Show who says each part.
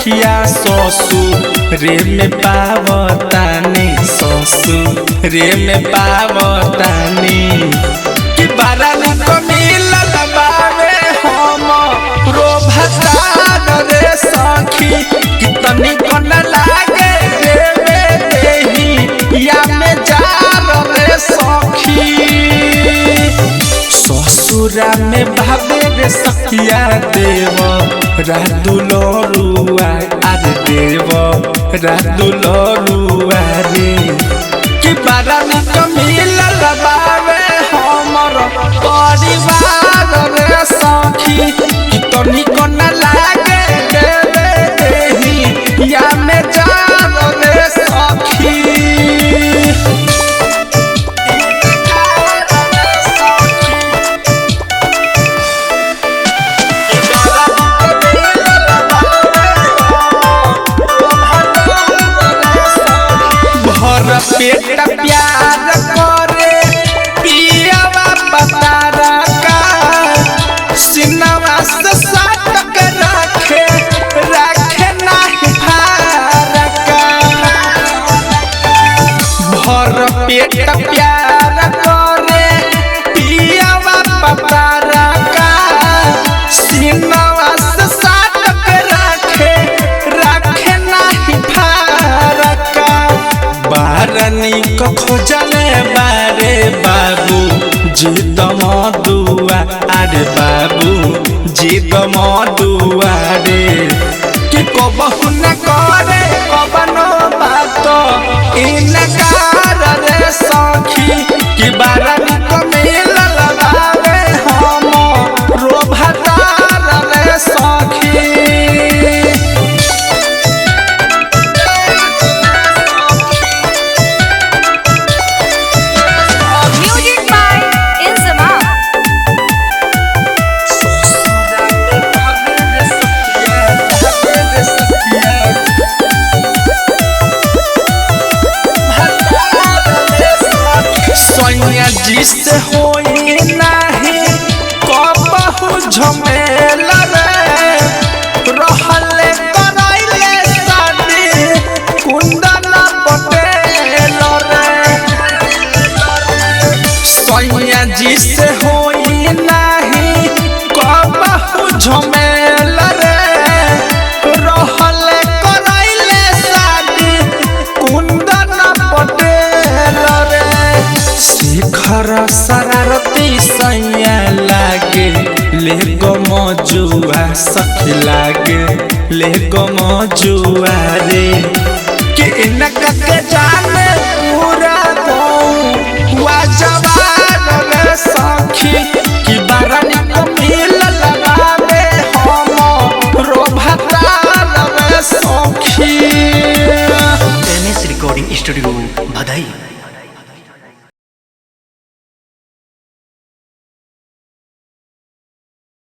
Speaker 1: सखिया ससुरे में पावतानी ससुरे में पावतानी कि बारा निक मिलल बावे हम रोभतार रे सखी कि तनिक न लागे देवे देही या में जार रे सखी ससुरा में भावे रे सखिया देव रादुलरुआ अरे देव रादुलरुआ रे कि बारा निक मिलल बावे हमर परिवार रे सखी कि तनिक न लागे देवे देही या में जार रे सखी पेट प्यार करे पियावा पतारा का सिनवा से साटक रखे नाही फारका भर पेट प्यार करे पियावा पतारा का सिनवा से साटक रखे नाही फारका बारनी को खोजले बारे बाबू जिद मधुआ अरे बाबू जिद मधुआ रे कि कबहु न करे कबनो बात इनकार रे सखी कि बारनी को मिलल बावे हम रोभतार रे सखी जिससे होई नाही कबहु झमेला रे रहले करैले शादी कुंदन पटेल रे सैया जिससे होई नाही कबहु झमेला रे रहले करैले शादी कुंदन पटेल रे शिखर शरारती सैया लागे ले गो मजुआ सखी लागे ले गो मजुआ रे कि इनका के जाने पूरा गाँव वा जवान रे सखी कि बारा निक मिलल बावे हम रोभतार रे सखी।
Speaker 2: MS रिकॉर्डिंग स्टूडियो बधाई।